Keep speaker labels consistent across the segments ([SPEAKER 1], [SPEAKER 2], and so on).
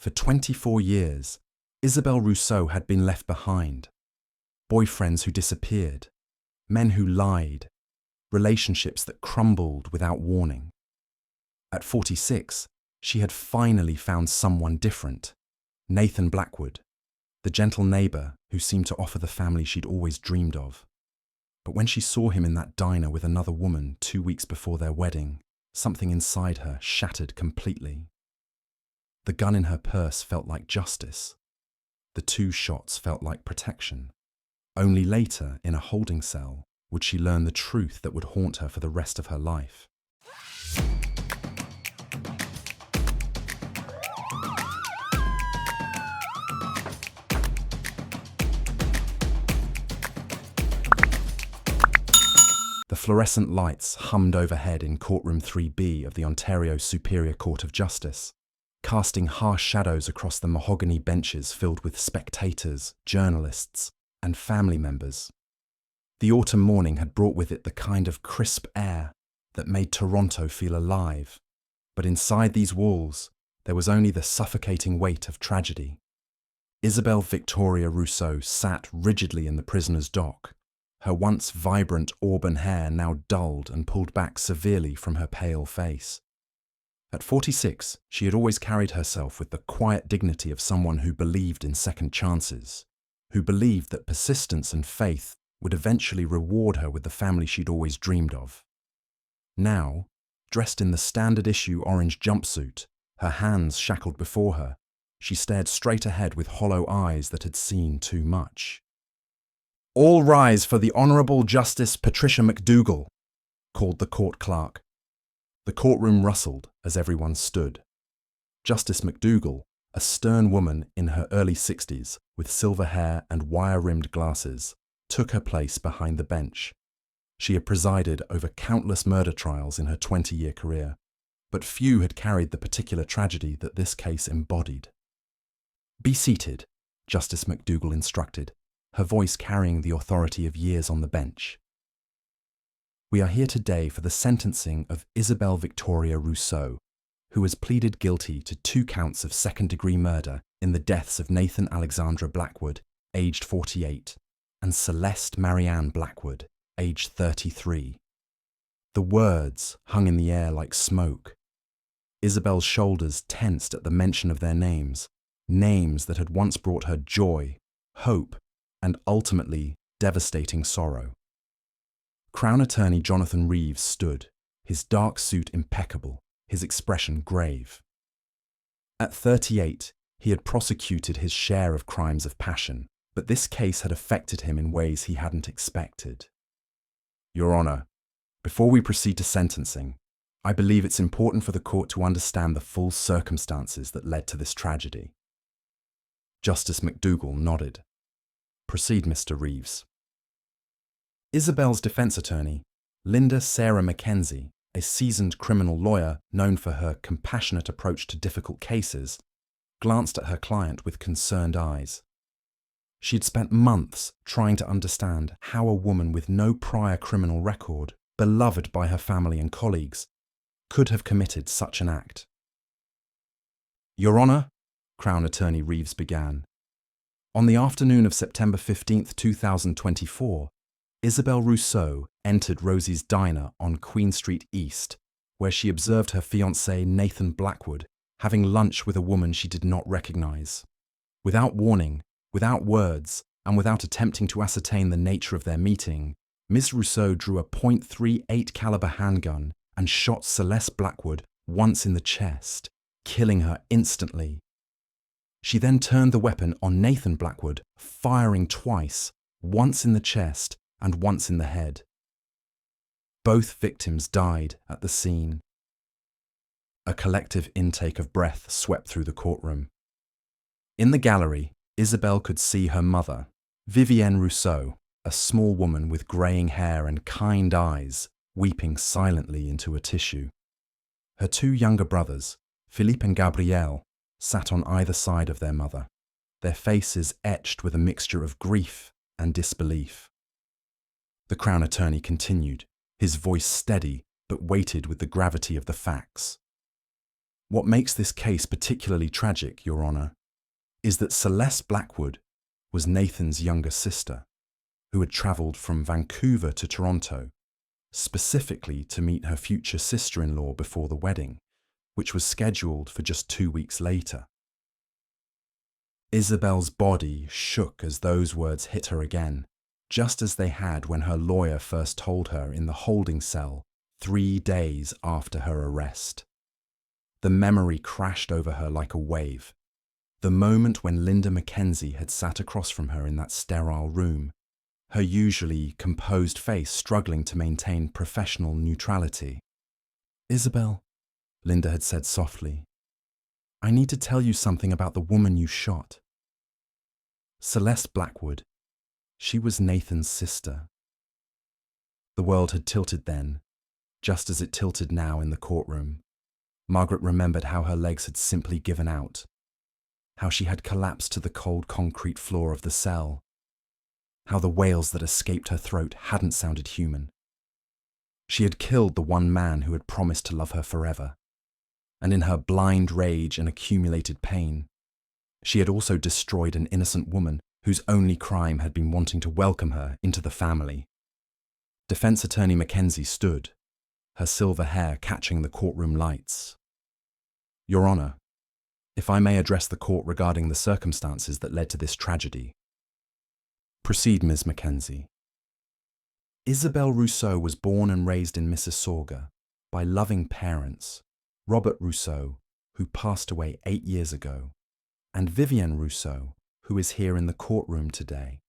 [SPEAKER 1] For 24 years, Isabelle Rousseau had been left behind. Boyfriends who disappeared, men who lied, relationships that crumbled without warning. At 46, she had finally found someone different, Nathan Blackwood, the gentle neighbor who seemed to offer the family she'd always dreamed of. But when she saw him in that diner with another woman 2 weeks before their wedding, something inside her shattered completely. The gun in her purse felt like justice. The 2 shots felt like protection. Only later, in a holding cell, would she learn the truth that would haunt her for the rest of her life. The fluorescent lights hummed overhead in courtroom 3B of the Ontario Superior Court of Justice, casting harsh shadows across the mahogany benches filled with spectators, journalists, and family members. The autumn morning had brought with it the kind of crisp air that made Toronto feel alive, but inside these walls there was only the suffocating weight of tragedy. Isabelle Victoria Rousseau sat rigidly in the prisoner's dock, her once vibrant auburn hair now dulled and pulled back severely from her pale face. At 46, she had always carried herself with the quiet dignity of someone who believed in second chances, who believed that persistence and faith would eventually reward her with the family she'd always dreamed of. Now, dressed in the standard issue orange jumpsuit, her hands shackled before her, she stared straight ahead with hollow eyes that had seen too much. "All rise for the Honourable Justice Patricia McDougall," called the court clerk. The courtroom rustled as everyone stood. Justice McDougall, a stern woman in her early 60s with silver hair and wire-rimmed glasses, took her place behind the bench. She had presided over countless murder trials in her 20-year career, but few had carried the particular tragedy that this case embodied. "Be seated," Justice McDougall instructed, her voice carrying the authority of years on the bench. "We are here today for the sentencing of Isabelle Victoria Rousseau, who has pleaded guilty to 2 counts of second-degree murder in the deaths of Nathan Alexandra Blackwood, aged 48, and Celeste Marianne Blackwood, aged 33. The words hung in the air like smoke. Isabelle's shoulders tensed at the mention of their names, names that had once brought her joy, hope, and ultimately devastating sorrow. Crown Attorney Jonathan Reeves stood, his dark suit impeccable, his expression grave. At 38, he had prosecuted his share of crimes of passion, but this case had affected him in ways he hadn't expected. "Your Honour, before we proceed to sentencing, I believe it's important for the court to understand the full circumstances that led to this tragedy." Justice McDougall nodded. "Proceed, Mr. Reeves." Isabelle's defense attorney, Linda Sarah Mackenzie, a seasoned criminal lawyer known for her compassionate approach to difficult cases, glanced at her client with concerned eyes. She'd spent months trying to understand how a woman with no prior criminal record, beloved by her family and colleagues, could have committed such an act. "Your Honour," Crown Attorney Reeves began, "on the afternoon of September 15, 2024, Isabelle Rousseau entered Rosie's Diner on Queen Street East, where she observed her fiancé Nathan Blackwood having lunch with a woman she did not recognise. Without warning, without words, and without attempting to ascertain the nature of their meeting, Ms. Rousseau drew a .38 caliber handgun and shot Celeste Blackwood once in the chest, killing her instantly. She then turned the weapon on Nathan Blackwood, firing twice, once in the chest and once in the head. Both victims died at the scene. A collective intake of breath swept through the courtroom. In the gallery, Isabelle could see her mother, Vivienne Rousseau, a small woman with greying hair and kind eyes, weeping silently into a tissue. Her 2 younger brothers, Philippe and Gabriel, sat on either side of their mother, their faces etched with a mixture of grief and disbelief. The Crown Attorney continued, his voice steady but weighted with the gravity of the facts. What makes this case particularly tragic, Your Honor, is that Celeste Blackwood was Nathan's younger sister, who had travelled from Vancouver to Toronto, specifically to meet her future sister-in-law before the wedding, which was scheduled for just 2 weeks later. Isabel's body shook as those words hit her again, just as they had when her lawyer first told her in the holding cell 3 days after her arrest. The memory crashed over her like a wave. The moment when Linda Mackenzie had sat across from her in that sterile room, her usually composed face struggling to maintain professional neutrality. "Isabel," Linda had said softly, "I need to tell you something about the woman you shot." Celeste Blackwood. She was Nathan's sister. The world had tilted then, just as it tilted now in the courtroom. Margaret remembered how her legs had simply given out, how she had collapsed to the cold concrete floor of the cell, how the wails that escaped her throat hadn't sounded human. She had killed the one man who had promised to love her forever, and in her blind rage and accumulated pain, she had also destroyed an innocent woman whose only crime had been wanting to welcome her into the family. Defense attorney Mackenzie stood, her silver hair catching the courtroom lights. "Your Honor, if I may address the court regarding the circumstances that led to this tragedy." "Proceed, Ms. Mackenzie." Isabel Rousseau was born and raised in Mississauga by loving parents, Robert Rousseau, who passed away 8 years ago, and Vivienne Rousseau, who is here in the courtroom today.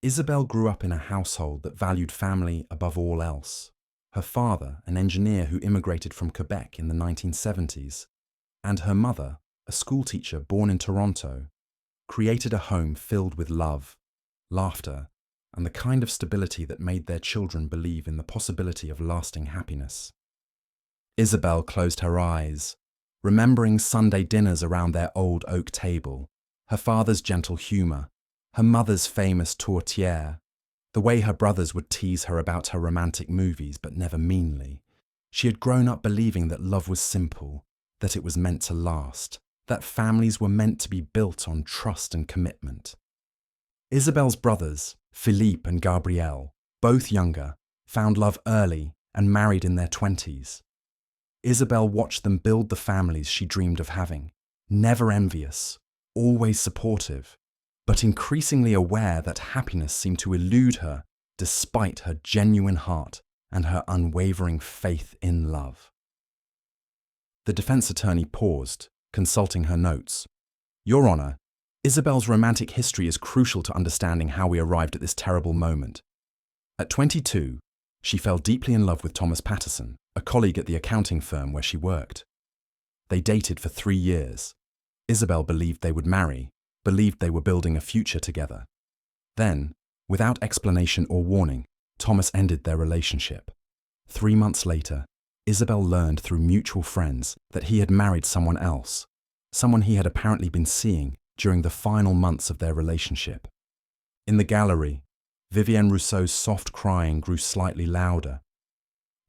[SPEAKER 1] Isabel grew up in a household that valued family above all else. Her father, an engineer who immigrated from Quebec in the 1970s, and her mother, a schoolteacher born in Toronto, created a home filled with love, laughter, and the kind of stability that made their children believe in the possibility of lasting happiness. Isabel closed her eyes, remembering Sunday dinners around their old oak table, her father's gentle humour, her mother's famous tourtière, the way her brothers would tease her about her romantic movies, but never meanly. She had grown up believing that love was simple, that it was meant to last, that families were meant to be built on trust and commitment. Isabel's brothers, Philippe and Gabrielle, both younger, found love early and married in their 20s. Isabel watched them build the families she dreamed of having, never envious, always supportive, but increasingly aware that happiness seemed to elude her despite her genuine heart and her unwavering faith in love. The defense attorney paused, consulting her notes. "Your Honor, Isabel's romantic history is crucial to understanding how we arrived at this terrible moment. At 22, she fell deeply in love with Thomas Patterson, a colleague at the accounting firm where she worked. They dated for 3 years. Isabel believed they would marry, believed they were building a future together. Then, without explanation or warning, Thomas ended their relationship. 3 months later, Isabel learned through mutual friends that he had married someone else, someone he had apparently been seeing during the final months of their relationship. In the gallery, Vivienne Rousseau's soft crying grew slightly louder.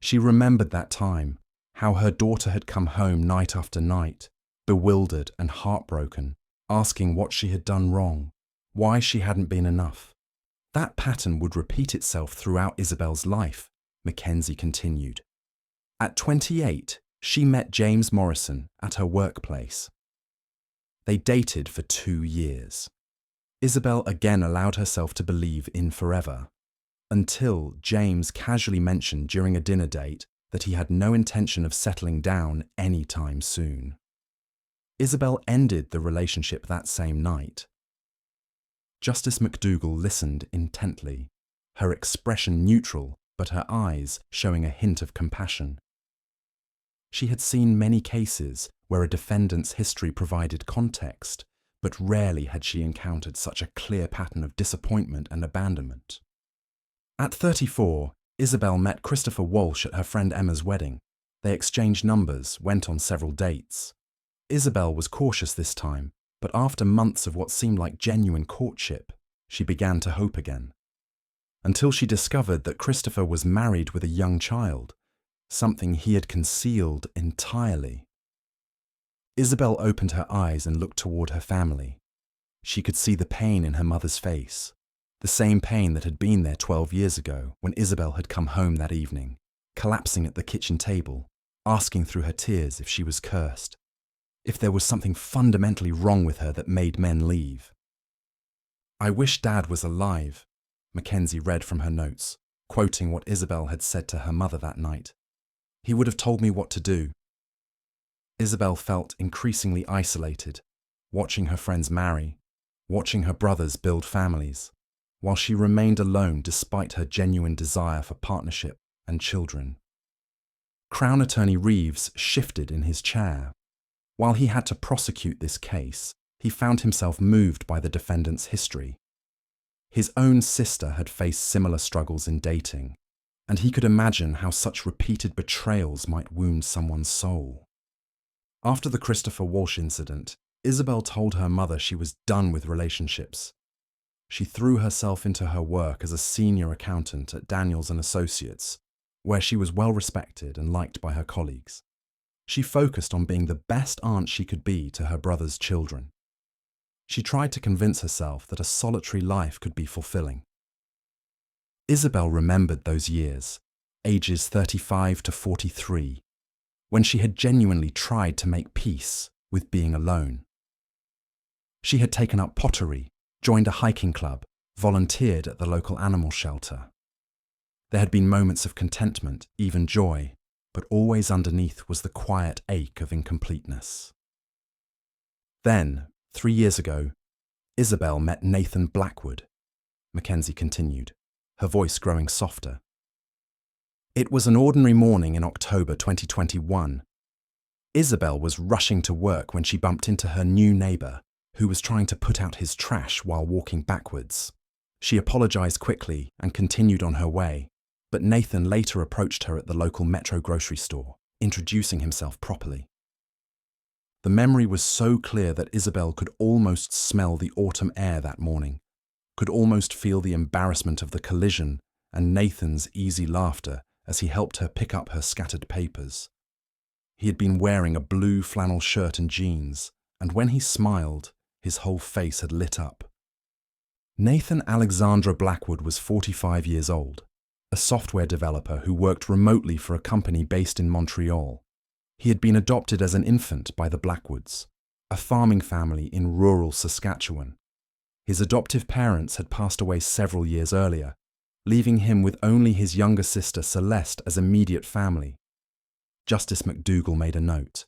[SPEAKER 1] She remembered that time, how her daughter had come home night after night, bewildered and heartbroken, asking what she had done wrong, why she hadn't been enough. That pattern would repeat itself throughout Isabel's life, Mackenzie continued. At 28, she met James Morrison at her workplace. They dated for 2 years. Isabel again allowed herself to believe in forever, until James casually mentioned during a dinner date that he had no intention of settling down anytime soon. Isabel ended the relationship that same night. Justice McDougall listened intently, her expression neutral, but her eyes showing a hint of compassion. She had seen many cases where a defendant's history provided context, but rarely had she encountered such a clear pattern of disappointment and abandonment. At 34, Isabel met Christopher Walsh at her friend Emma's wedding. They exchanged numbers, went on several dates. Isabel was cautious this time, but after months of what seemed like genuine courtship, she began to hope again. Until she discovered that Christopher was married with a young child, something he had concealed entirely. Isabel opened her eyes and looked toward her family. She could see the pain in her mother's face, the same pain that had been there 12 years ago when Isabel had come home that evening, collapsing at the kitchen table, asking through her tears if she was cursed, if there was something fundamentally wrong with her that made men leave. "I wish Dad was alive," Mackenzie read from her notes, quoting what Isabel had said to her mother that night. "He would have told me what to do." Isabel felt increasingly isolated, watching her friends marry, watching her brothers build families, while she remained alone despite her genuine desire for partnership and children. Crown Attorney Reeves shifted in his chair. While he had to prosecute this case, he found himself moved by the defendant's history. His own sister had faced similar struggles in dating, and he could imagine how such repeated betrayals might wound someone's soul. After the Christopher Walsh incident, Isabel told her mother she was done with relationships. She threw herself into her work as a senior accountant at Daniels & Associates, where she was well respected and liked by her colleagues. She focused on being the best aunt she could be to her brother's children. She tried to convince herself that a solitary life could be fulfilling. Isabel remembered those years, ages 35 to 43, when she had genuinely tried to make peace with being alone. She had taken up pottery, joined a hiking club, volunteered at the local animal shelter. There had been moments of contentment, even joy, but always underneath was the quiet ache of incompleteness. Then, 3 years ago, Isabel met Nathan Blackwood, Mackenzie continued, her voice growing softer. It was an ordinary morning in October 2021. Isabel was rushing to work when she bumped into her new neighbor, who was trying to put out his trash while walking backwards. She apologized quickly and continued on her way, but Nathan later approached her at the local Metro grocery store, introducing himself properly. The memory was so clear that Isabel could almost smell the autumn air that morning, could almost feel the embarrassment of the collision and Nathan's easy laughter as he helped her pick up her scattered papers. He had been wearing a blue flannel shirt and jeans, and when he smiled, his whole face had lit up. Nathan Alexandra Blackwood was 45 years old, a software developer who worked remotely for a company based in Montreal. He had been adopted as an infant by the Blackwoods, a farming family in rural Saskatchewan. His adoptive parents had passed away several years earlier, leaving him with only his younger sister Celeste as immediate family. Justice McDougall made a note.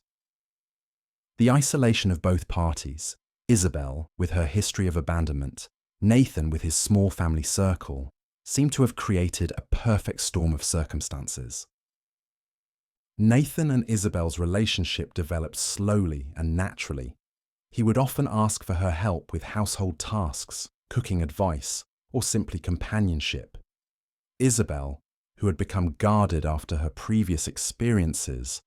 [SPEAKER 1] The isolation of both parties, Isabel with her history of abandonment, Nathan with his small family circle, seemed to have created a perfect storm of circumstances. Nathan and Isabel's relationship developed slowly and naturally. He would often ask for her help with household tasks, cooking advice, or simply companionship. Isabel, who had become guarded after her previous experiences,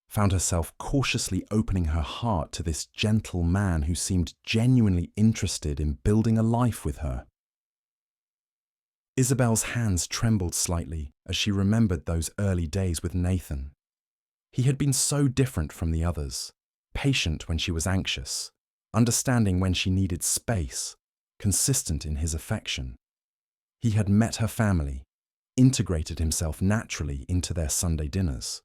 [SPEAKER 1] found herself cautiously opening her heart to this gentle man who seemed genuinely interested in building a life with her. Isabel's hands trembled slightly as she remembered those early days with Nathan. He had been so different from the others, patient when she was anxious, understanding when she needed space, consistent in his affection. He had met her family, integrated himself naturally into their Sunday dinners.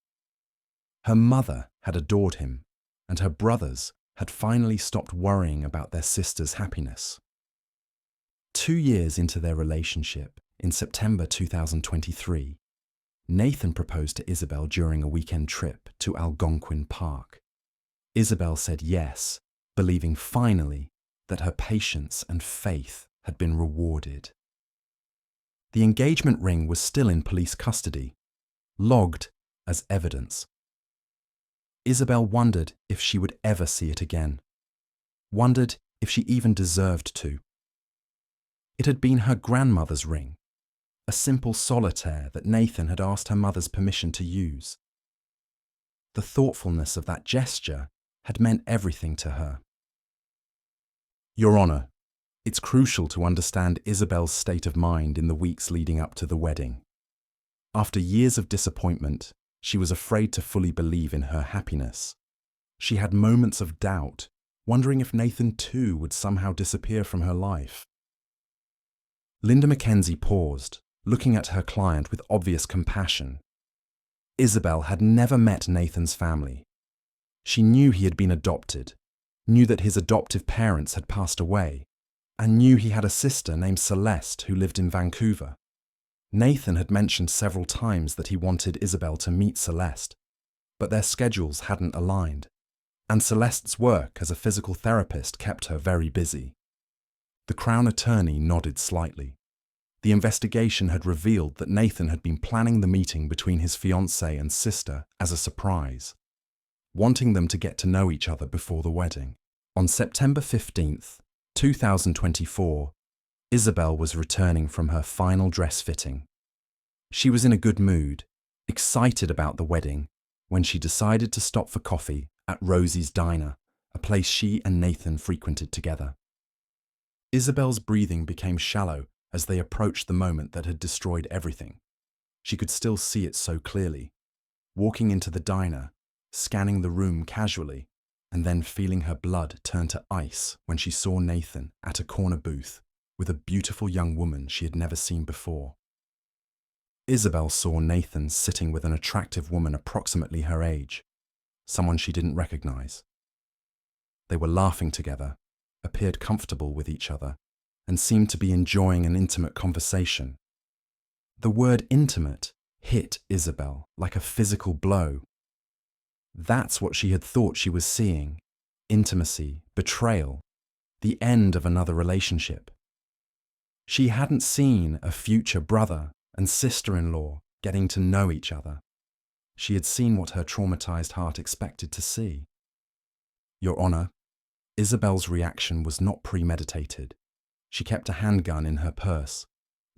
[SPEAKER 1] Her mother had adored him, and her brothers had finally stopped worrying about their sister's happiness. 2 years into their relationship, in September 2023, Nathan proposed to Isabel during a weekend trip to Algonquin Park. Isabel said yes, believing finally that her patience and faith had been rewarded. The engagement ring was still in police custody, logged as evidence. Isabel wondered if she would ever see it again, wondered if she even deserved to. It had been her grandmother's ring, a simple solitaire that Nathan had asked her mother's permission to use. The thoughtfulness of that gesture had meant everything to her. Your Honor, it's crucial to understand Isabel's state of mind in the weeks leading up to the wedding. After years of disappointment, she was afraid to fully believe in her happiness. She had moments of doubt, wondering if Nathan too would somehow disappear from her life. Linda Mackenzie paused, looking at her client with obvious compassion. Isabel had never met Nathan's family. She knew he had been adopted, knew that his adoptive parents had passed away, and knew he had a sister named Celeste who lived in Vancouver. Nathan had mentioned several times that he wanted Isabel to meet Celeste, but their schedules hadn't aligned, and Celeste's work as a physical therapist kept her very busy. The Crown Attorney nodded slightly. The investigation had revealed that Nathan had been planning the meeting between his fiancée and sister as a surprise, wanting them to get to know each other before the wedding. On September 15th, 2024, Isabel was returning from her final dress fitting. She was in a good mood, excited about the wedding, when she decided to stop for coffee at Rosie's Diner, a place she and Nathan frequented together. Isabel's breathing became shallow as they approached the moment that had destroyed everything. She could still see it so clearly. Walking into the diner, scanning the room casually, and then feeling her blood turn to ice when she saw Nathan at a corner booth with a beautiful young woman she had never seen before. Isabel saw Nathan sitting with an attractive woman approximately her age, someone she didn't recognize. They were laughing together, appeared comfortable with each other, and seemed to be enjoying an intimate conversation. The word intimate hit Isabel like a physical blow. That's what she had thought she was seeing: intimacy, betrayal, the end of another relationship. She hadn't seen a future brother and sister-in-law getting to know each other. She had seen what her traumatized heart expected to see. Your Honor, Isabel's reaction was not premeditated. She kept a handgun in her purse,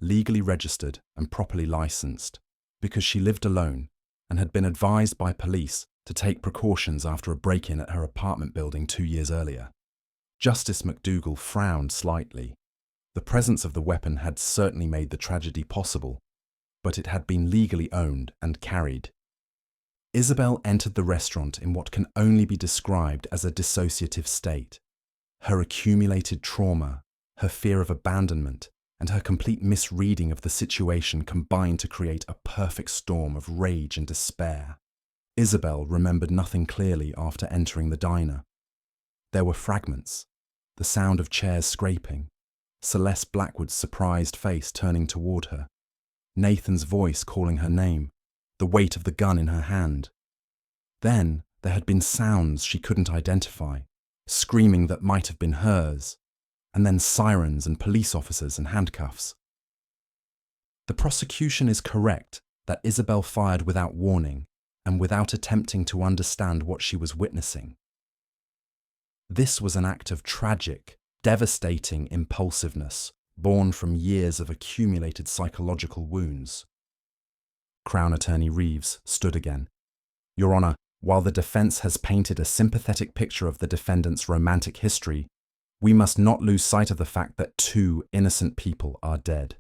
[SPEAKER 1] legally registered and properly licensed, because she lived alone and had been advised by police to take precautions after a break-in at her apartment building 2 years earlier. Justice McDougall frowned slightly. The presence of the weapon had certainly made the tragedy possible, but it had been legally owned and carried. Isabel entered the restaurant in what can only be described as a dissociative state. Her accumulated trauma, her fear of abandonment, and her complete misreading of the situation combined to create a perfect storm of rage and despair. Isabel remembered nothing clearly after entering the diner. There were fragments, the sound of chairs scraping, Celeste Blackwood's surprised face turning toward her, Nathan's voice calling her name, the weight of the gun in her hand. Then there had been sounds she couldn't identify, screaming that might have been hers, and then sirens and police officers in handcuffs. The prosecution is correct that Isabel fired without warning and without attempting to understand what she was witnessing. This was an act of tragic, devastating impulsiveness born from years of accumulated psychological wounds. Crown Attorney Reeves stood again. Your Honor, while the defense has painted a sympathetic picture of the defendant's romantic history, we must not lose sight of the fact that 2 innocent people are dead.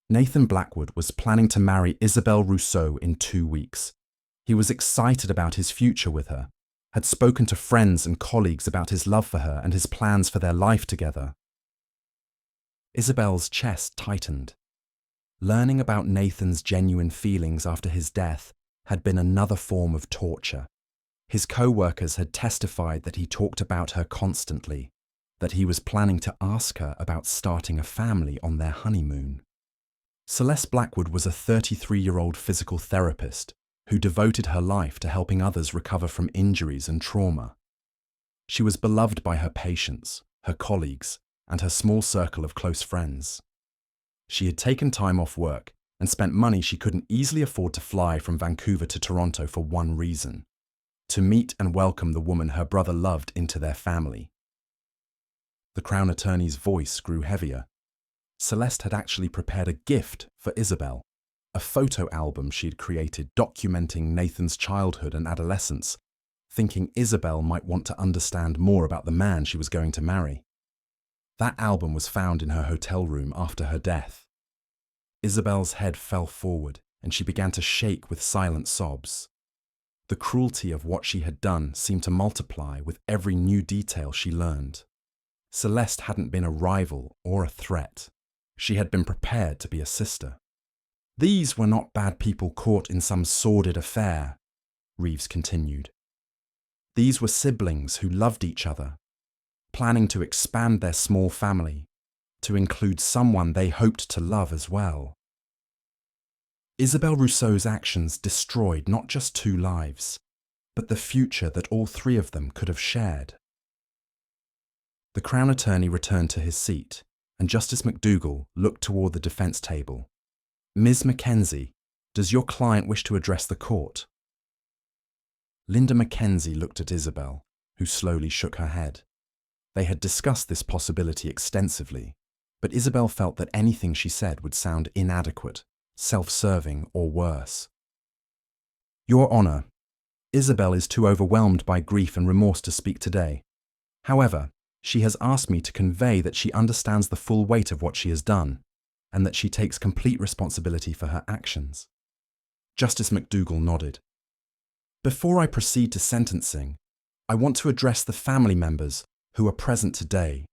[SPEAKER 1] Nathan Blackwood was planning to marry Isabel Rousseau in 2 weeks. He was excited about his future with her, had spoken to friends and colleagues about his love for her and his plans for their life together. Isabel's chest tightened. Learning about Nathan's genuine feelings after his death had been another form of torture. His co-workers had testified that he talked about her constantly, that he was planning to ask her about starting a family on their honeymoon. Celeste Blackwood was a 33-year-old physical therapist who devoted her life to helping others recover from injuries and trauma. She was beloved by her patients, her colleagues, and her small circle of close friends. She had taken time off work and spent money she couldn't easily afford to fly from Vancouver to Toronto for one reason: to meet and welcome the woman her brother loved into their family. The Crown Attorney's voice grew heavier. Celeste had actually prepared a gift for Isabel, a photo album she had created documenting Nathan's childhood and adolescence, thinking Isabel might want to understand more about the man she was going to marry. That album was found in her hotel room after her death. Isabel's head fell forward and she began to shake with silent sobs. The cruelty of what she had done seemed to multiply with every new detail she learned. Celeste hadn't been a rival or a threat. She had been prepared to be a sister. These were not bad people caught in some sordid affair, Reeves continued. These were siblings who loved each other, planning to expand their small family, to include someone they hoped to love as well. Isabelle Rousseau's actions destroyed not just two lives, but the future that all three of them could have shared. The Crown Attorney returned to his seat, and Justice McDougall looked toward the defense table. Ms. Mackenzie, does your client wish to address the court? Linda Mackenzie looked at Isabel, who slowly shook her head. They had discussed this possibility extensively, but Isabel felt that anything she said would sound inadequate, self-serving, or worse. Your Honor, Isabel is too overwhelmed by grief and remorse to speak today. However, she has asked me to convey that she understands the full weight of what she has done, and that she takes complete responsibility for her actions. Justice McDougall nodded. Before I proceed to sentencing, I want to address the family members who are present today.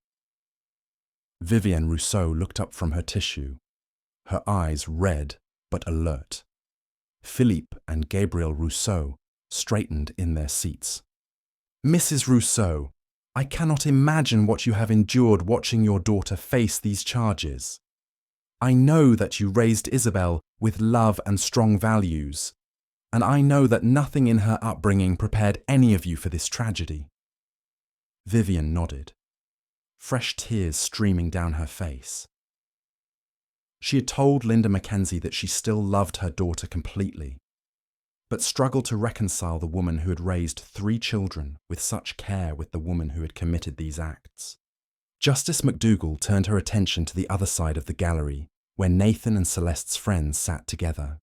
[SPEAKER 1] Vivienne Rousseau looked up from her tissue, her eyes red but alert. Philippe and Gabriel Rousseau straightened in their seats. Mrs. Rousseau, I cannot imagine what you have endured watching your daughter face these charges. I know that you raised Isabel with love and strong values, and I know that nothing in her upbringing prepared any of you for this tragedy. Vivienne nodded, fresh tears streaming down her face. She had told Linda Mackenzie that she still loved her daughter completely, but struggled to reconcile the woman who had raised 3 children with such care with the woman who had committed these acts. Justice McDougall turned her attention to the other side of the gallery, where Nathan and Celeste's friends sat together.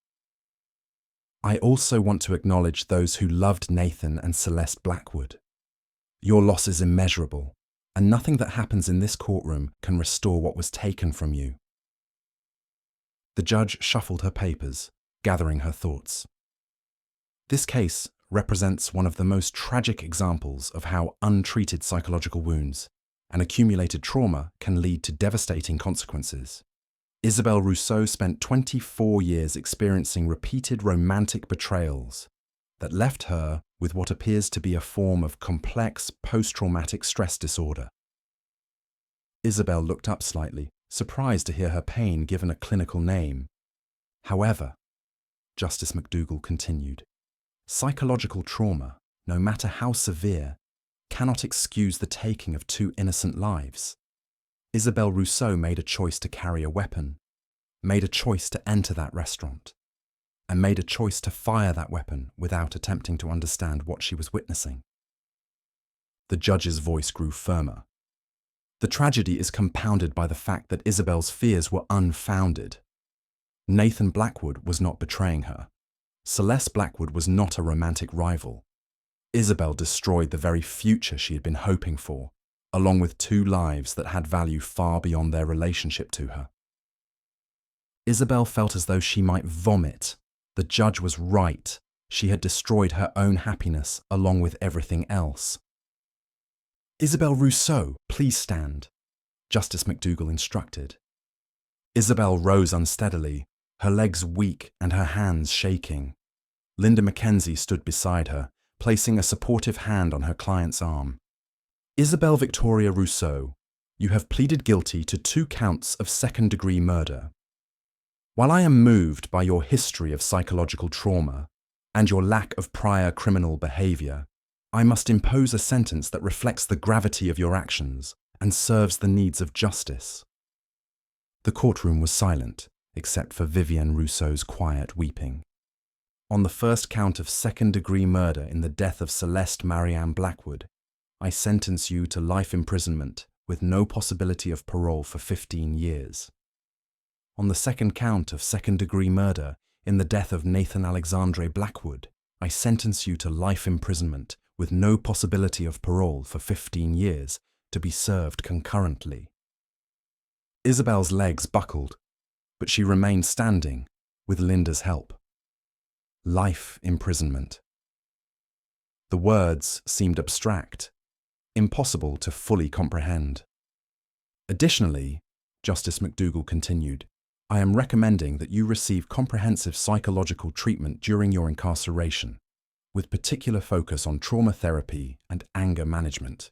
[SPEAKER 1] I also want to acknowledge those who loved Nathan and Celeste Blackwood. Your loss is immeasurable, and nothing that happens in this courtroom can restore what was taken from you. The judge shuffled her papers, gathering her thoughts. This case represents one of the most tragic examples of how untreated psychological wounds and accumulated trauma can lead to devastating consequences. Isabelle Rousseau spent 24 years experiencing repeated romantic betrayals that left her with what appears to be a form of complex post-traumatic stress disorder. Isabel looked up slightly, surprised to hear her pain given a clinical name. However, Justice McDougall continued, psychological trauma, no matter how severe, cannot excuse the taking of 2 innocent lives. Isabelle Rousseau made a choice to carry a weapon, made a choice to enter that restaurant, and made a choice to fire that weapon without attempting to understand what she was witnessing. The judge's voice grew firmer. The tragedy is compounded by the fact that Isabel's fears were unfounded. Nathan Blackwood was not betraying her. Celeste Blackwood was not a romantic rival. Isabel destroyed the very future she had been hoping for, along with 2 lives that had value far beyond their relationship to her. Isabel felt as though she might vomit. The judge was right. She had destroyed her own happiness along with everything else. Isabelle Rousseau, please stand, Justice McDougall instructed. Isabel rose unsteadily, her legs weak and her hands shaking. Linda Mackenzie stood beside her, placing a supportive hand on her client's arm. Isabelle Victoria Rousseau, you have pleaded guilty to 2 counts of second-degree murder. While I am moved by your history of psychological trauma and your lack of prior criminal behavior, I must impose a sentence that reflects the gravity of your actions and serves the needs of justice. The courtroom was silent, except for Vivienne Rousseau's quiet weeping. On the first count of second-degree murder in the death of Celeste Marianne Blackwood, I sentence you to life imprisonment with no possibility of parole for 15 years. On the second count of second-degree murder in the death of Nathan Alexandre Blackwood, I sentence you to life imprisonment with no possibility of parole for 15 years to be served concurrently. Isabel's legs buckled, but she remained standing with Linda's help. Life imprisonment. The words seemed abstract, impossible to fully comprehend. Additionally, Justice McDougall continued, I am recommending that you receive comprehensive psychological treatment during your incarceration, with particular focus on trauma therapy and anger management.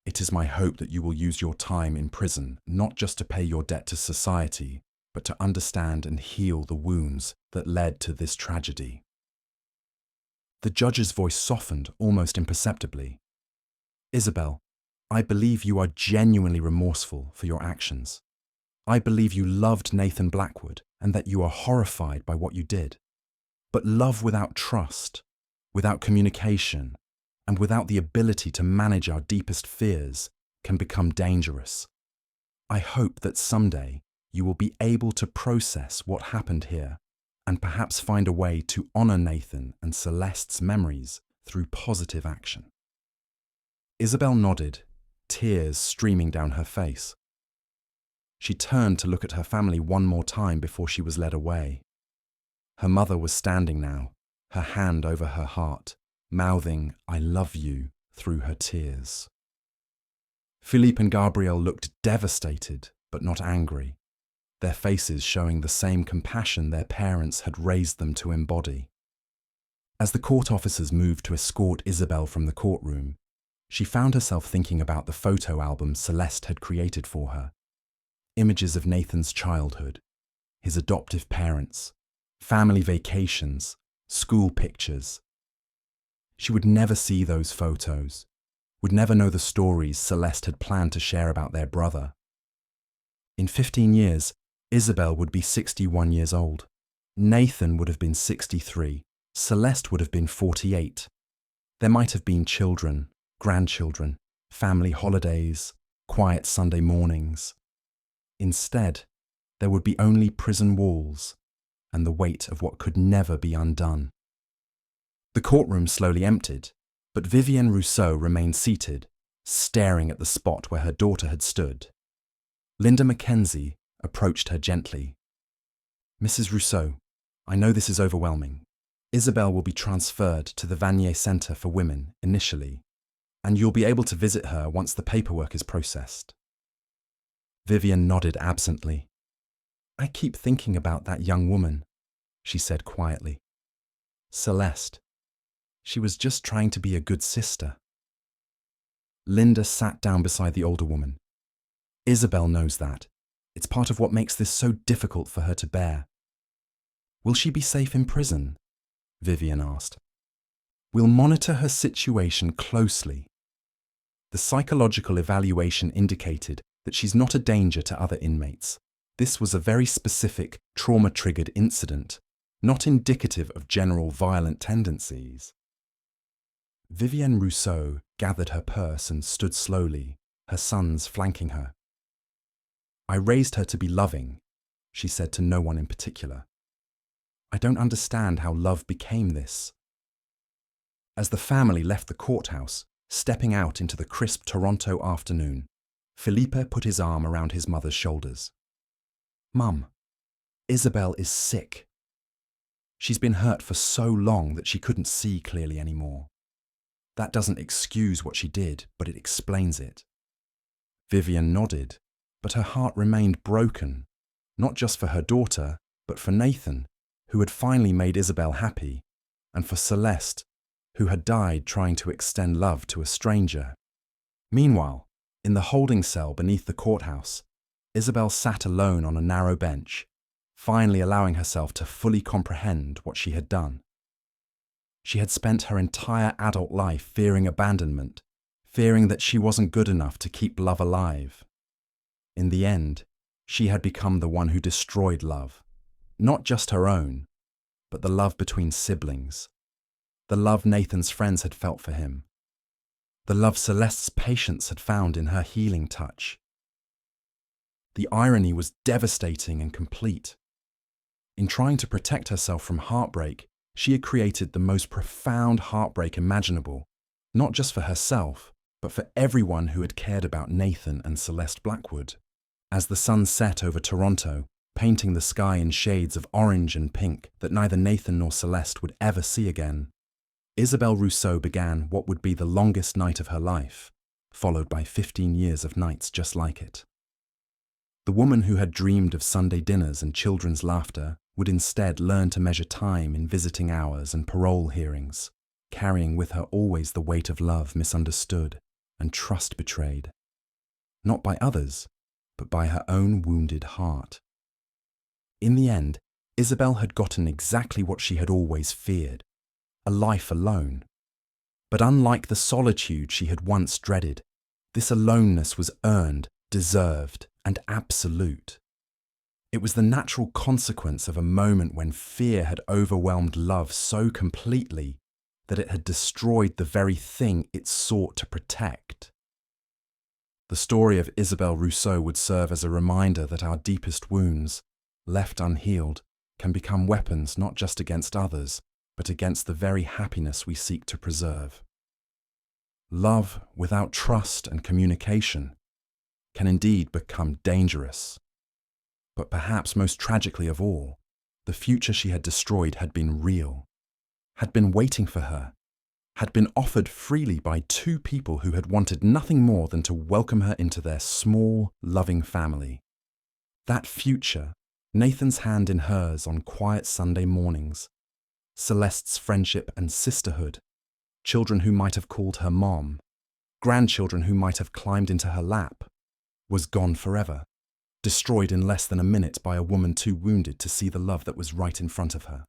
[SPEAKER 1] It is my hope that you will use your time in prison not just to pay your debt to society, but to understand and heal the wounds that led to this tragedy. The judge's voice softened almost imperceptibly. Isabel, I believe you are genuinely remorseful for your actions. I believe you loved Nathan Blackwood and that you are horrified by what you did. But love without trust, without communication, and without the ability to manage our deepest fears can become dangerous. I hope that someday you will be able to process what happened here and perhaps find a way to honor Nathan and Celeste's memories through positive action. Isabel nodded, tears streaming down her face. She turned to look at her family one more time before she was led away. Her mother was standing now, her hand over her heart, mouthing, I love you, through her tears. Philippe and Gabrielle looked devastated, but not angry, their faces showing the same compassion their parents had raised them to embody. As the court officers moved to escort Isabel from the courtroom, she found herself thinking about the photo album Celeste had created for her. Images of Nathan's childhood, his adoptive parents, family vacations, school pictures. She would never see those photos, would never know the stories Celeste had planned to share about their brother. In 15 years, Isabel would be 61 years old. Nathan would have been 63. Celeste would have been 48. There might have been children, grandchildren, family holidays, quiet Sunday mornings. Instead, there would be only prison walls and the weight of what could never be undone. The courtroom slowly emptied, but Vivienne Rousseau remained seated, staring at the spot where her daughter had stood. Linda Mackenzie approached her gently. Mrs. Rousseau, I know this is overwhelming. Isabel will be transferred to the Vanier Center for Women initially, and you'll be able to visit her once the paperwork is processed. Vivienne nodded absently. I keep thinking about that young woman, she said quietly. Celeste. She was just trying to be a good sister. Linda sat down beside the older woman. Isabel knows that. It's part of what makes this so difficult for her to bear. Will she be safe in prison? Vivienne asked. We'll monitor her situation closely. The psychological evaluation indicated that she's not a danger to other inmates. This was a very specific, trauma-triggered incident, not indicative of general violent tendencies. Vivienne Rousseau gathered her purse and stood slowly, her sons flanking her. I raised her to be loving, she said to no one in particular. I don't understand how love became this. As the family left the courthouse, stepping out into the crisp Toronto afternoon, Philippe put his arm around his mother's shoulders. Mum, Isabel is sick. She's been hurt for so long that she couldn't see clearly anymore. That doesn't excuse what she did, but it explains it. Vivienne nodded, but her heart remained broken, not just for her daughter, but for Nathan, who had finally made Isabel happy, and for Celeste, who had died trying to extend love to a stranger. Meanwhile, in the holding cell beneath the courthouse, Isabel sat alone on a narrow bench, finally allowing herself to fully comprehend what she had done. She had spent her entire adult life fearing abandonment, fearing that she wasn't good enough to keep love alive. In the end, she had become the one who destroyed love, not just her own, but the love between siblings, the love Nathan's friends had felt for him, the love Celeste's patience had found in her healing touch. The irony was devastating and complete. In trying to protect herself from heartbreak, she had created the most profound heartbreak imaginable, not just for herself, but for everyone who had cared about Nathan and Celeste Blackwood. As the sun set over Toronto, painting the sky in shades of orange and pink that neither Nathan nor Celeste would ever see again, Isabelle Rousseau began what would be the longest night of her life, followed by 15 years of nights just like it. The woman who had dreamed of Sunday dinners and children's laughter would instead learn to measure time in visiting hours and parole hearings, carrying with her always the weight of love misunderstood and trust betrayed, not by others, but by her own wounded heart. In the end, Isabelle had gotten exactly what she had always feared, a life alone. But unlike the solitude she had once dreaded, this aloneness was earned, deserved, and absolute. It was the natural consequence of a moment when fear had overwhelmed love so completely that it had destroyed the very thing it sought to protect. The story of Isabelle Rousseau would serve as a reminder that our deepest wounds, left unhealed, can become weapons not just against others, but against the very happiness we seek to preserve. Love without trust and communication can indeed become dangerous. But perhaps most tragically of all, the future she had destroyed had been real, had been waiting for her, had been offered freely by two people who had wanted nothing more than to welcome her into their small, loving family. That future, Nathan's hand in hers on quiet Sunday mornings, Celeste's friendship and sisterhood, children who might have called her mom, grandchildren who might have climbed into her lap, was gone forever, destroyed in less than a minute by a woman too wounded to see the love that was right in front of her.